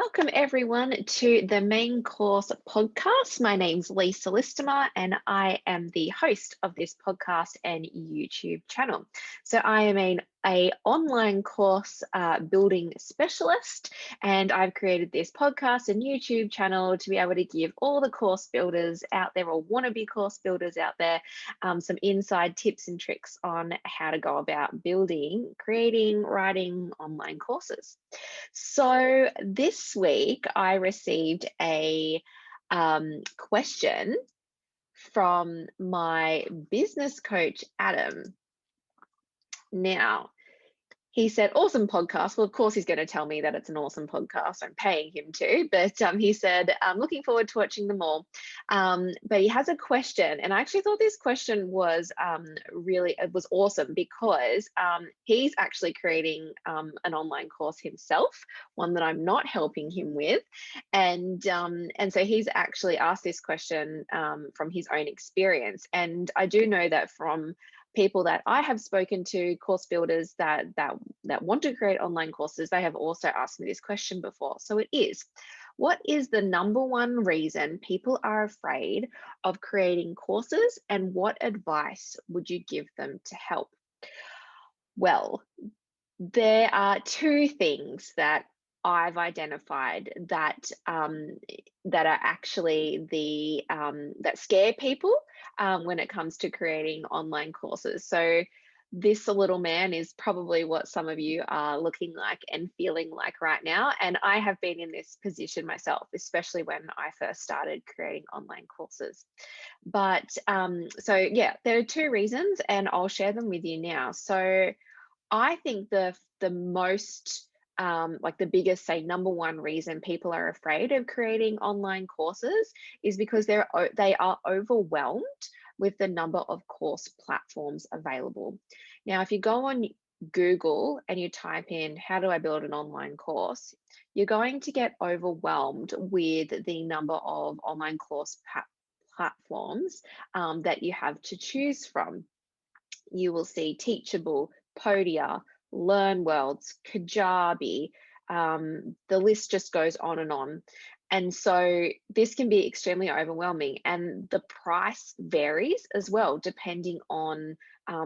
Welcome everyone to the Main Course podcast. My name's Lisa Listimer and I am the host of this podcast and YouTube channel. So I am a online course building specialist, and I've created this podcast and YouTube channel to be able to give all the course builders out there or wannabe course builders out there some inside tips and tricks on how to go about building, creating, writing online courses. So this week I received a question from my business coach, Adam. Now, he said, awesome podcast. Well, of course, he's going to tell me that it's an awesome podcast. I'm paying him to. But he said, I'm looking forward to watching them all. But he has a question. And I actually thought this question was it was awesome because he's actually creating an online course himself, one that I'm not helping him with. And so he's actually asked this question from his own experience. And I do know that from people that I have spoken to, course builders that want to create online courses, they have also asked me this question before. So it is, what is the number one reason people are afraid of creating courses, and what advice would you give them to help? Well, there are two things that I've identified that that are actually that scare people when it comes to creating online courses. So this little man is probably what some of you are looking like and feeling like right now. And I have been in this position myself, especially when I first started creating online courses. But so yeah, there are two reasons, and I'll share them with you now. So I think the most like the biggest, say, number one reason people are afraid of creating online courses is because they are overwhelmed with the number of course platforms available. Now, if you go on Google and you type in, how do I build an online course? You're going to get overwhelmed with the number of online course platforms that you have to choose from. You will see Teachable, Podia, Learn Worlds, Kajabi. The list just goes on and on. And so this can be extremely overwhelming, and the price varies as well, depending on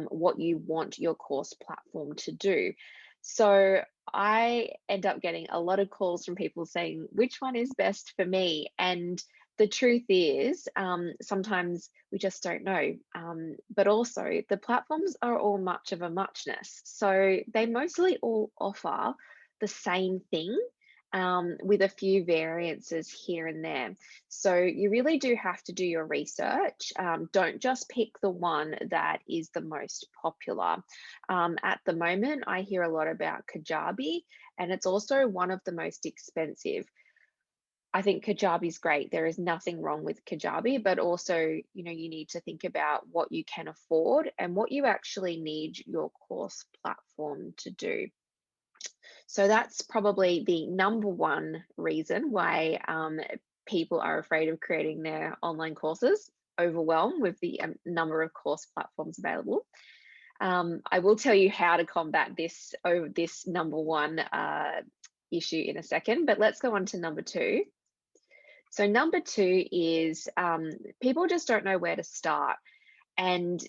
what you want your course platform to do. So I end up getting a lot of calls from people saying, which one is best for me? And the truth is, sometimes we just don't know. But also, the platforms are all much of a muchness. So they mostly all offer the same thing with a few variances here and there. So you really do have to do your research. Don't just pick the one that is the most popular. At the moment, I hear a lot about Kajabi, and it's also one of the most expensive. I think Kajabi is great. There is nothing wrong with Kajabi, but also, you need to think about what you can afford and what you actually need your course platform to do. So that's probably the number one reason why people are afraid of creating their online courses, overwhelmed with the number of course platforms available. I will tell you how to combat this number one issue in a second, but let's go on to number two. So number two is people just don't know where to start. And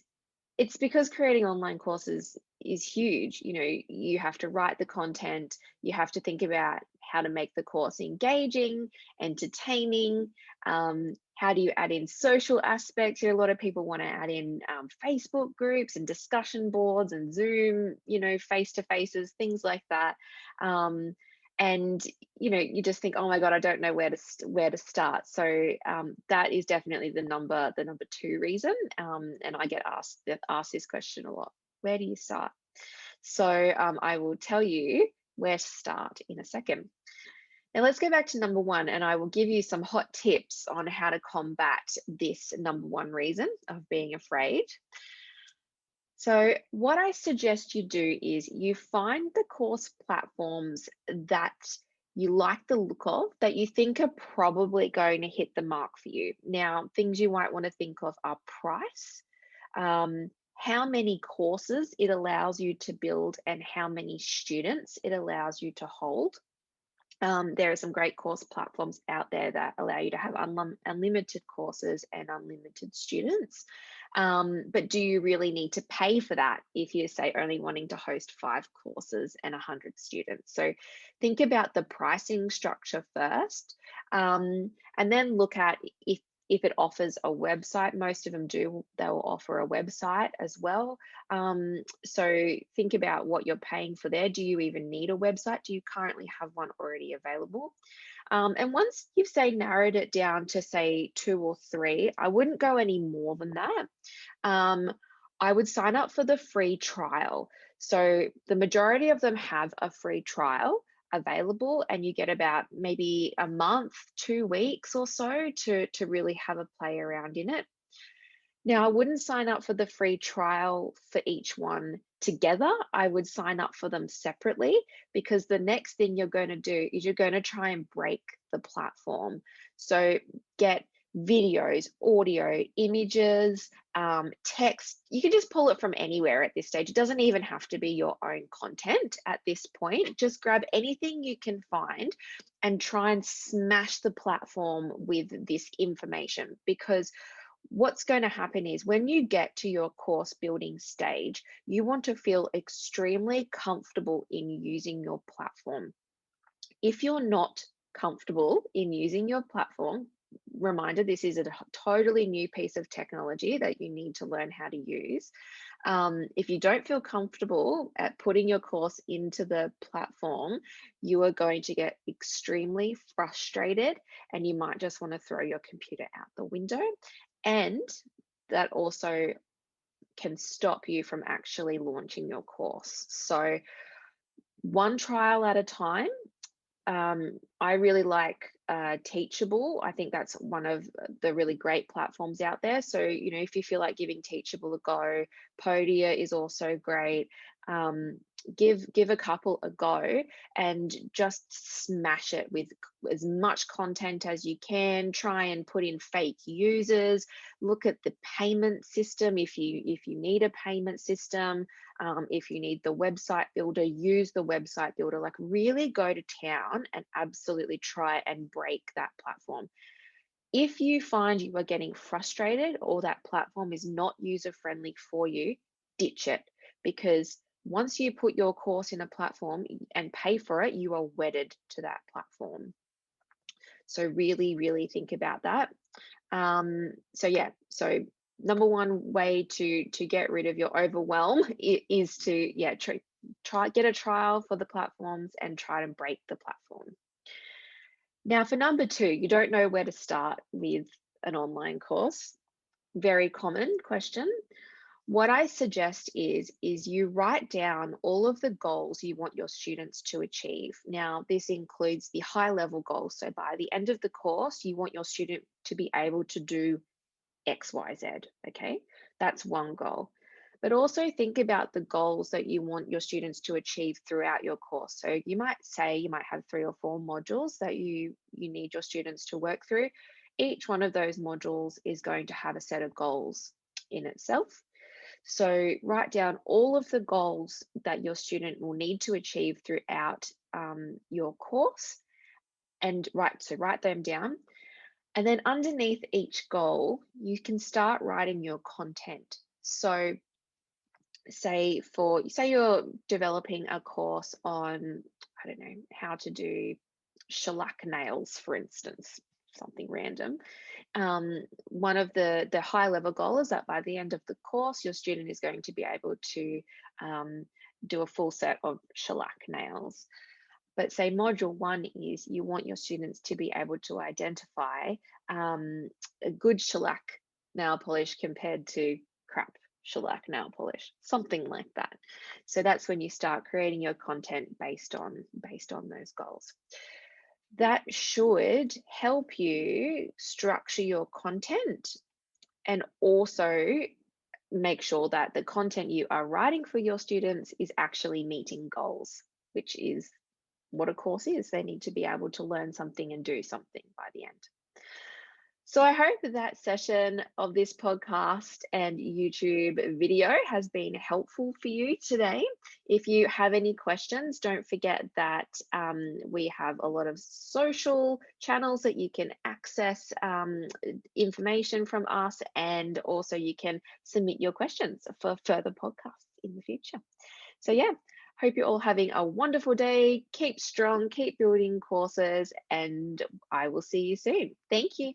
it's because creating online courses is huge. You have to write the content, you have to think about how to make the course engaging, entertaining. How do you add in social aspects? A lot of people want to add in Facebook groups and discussion boards and Zoom, face-to-faces, things like that. And you just think, oh my god, I don't know where to start. So that is definitely the number two reason. And I get asked this question a lot: where do you start? So I will tell you where to start in a second. Now let's go back to number one, and I will give you some hot tips on how to combat this number one reason of being afraid. So what I suggest you do is you find the course platforms that you like the look of, that you think are probably going to hit the mark for you. Now, things you might want to think of are price, how many courses it allows you to build, and how many students it allows you to hold. There are some great course platforms out there that allow you to have unlimited courses and unlimited students. But do you really need to pay for that if you say only wanting to host 5 courses and 100 students? So think about the pricing structure first, and then look at if it offers a website. Most of them do, they will offer a website as well. So think about what you're paying for there. Do you even need a website? Do you currently have one already available? And once you've say narrowed it down to say 2 or 3, I wouldn't go any more than that. Um, I would sign up for the free trial. So the majority of them have a free trial available, and you get about maybe a month, 2 weeks or so to really have a play around in it. Now, I wouldn't sign up for the free trial for each one together. I would sign up for them separately, because the next thing you're going to do is you're going to try and break the platform. So get videos, audio, images, text. You can just pull it from anywhere at this stage. It doesn't even have to be your own content at this point. Just grab anything you can find and try and smash the platform with this information, because what's going to happen is when you get to your course building stage, you want to feel extremely comfortable in using your platform. If you're not comfortable in using your platform, reminder, this is a totally new piece of technology that you need to learn how to use. If you don't feel comfortable at putting your course into the platform, you are going to get extremely frustrated, and you might just want to throw your computer out the window. And that also can stop you from actually launching your course. So, one trial at a time. I really like Teachable. I think that's one of the really great platforms out there. So, if you feel like giving Teachable a go, Podia is also great. Give a couple a go and just smash it with as much content as you can. Try and put in fake users. Look at the payment system if you need a payment system. If you need the website builder, use the website builder. Like, really go to town and absolutely try and break that platform. If you find you are getting frustrated or that platform is not user friendly for you, ditch it, because once you put your course in a platform and pay for it, you are wedded to that platform. So really, really think about that. So number one way to get rid of your overwhelm is to try get a trial for the platforms and try to break the platform. Now, for number 2, you don't know where to start with an online course. Very common question. What I suggest is you write down all of the goals you want your students to achieve. Now, this includes the high level goals. So by the end of the course, you want your student to be able to do X, Y, Z. Okay, that's one goal. But also think about the goals that you want your students to achieve throughout your course. So you might have 3 or 4 modules that you need your students to work through. Each one of those modules is going to have a set of goals in itself. So write down all of the goals that your student will need to achieve throughout your course, and write them down. And then underneath each goal, you can start writing your content. So say you're developing a course on, I don't know, how to do shellac nails, for instance, something random. One of the high level goal is that by the end of the course, your student is going to be able to do a full set of shellac nails. But say module 1 is you want your students to be able to identify a good shellac nail polish compared to crap shellac nail polish, something like that. So that's when you start creating your content based on those goals. That should help you structure your content, and also make sure that the content you are writing for your students is actually meeting goals, which is what a course is. They need to be able to learn something and do something by the end. So I hope that session of this podcast and YouTube video has been helpful for you today. If you have any questions, don't forget that we have a lot of social channels that you can access information from us, and also you can submit your questions for further podcasts in the future. So yeah, hope you're all having a wonderful day. Keep strong, keep building courses, and I will see you soon. Thank you.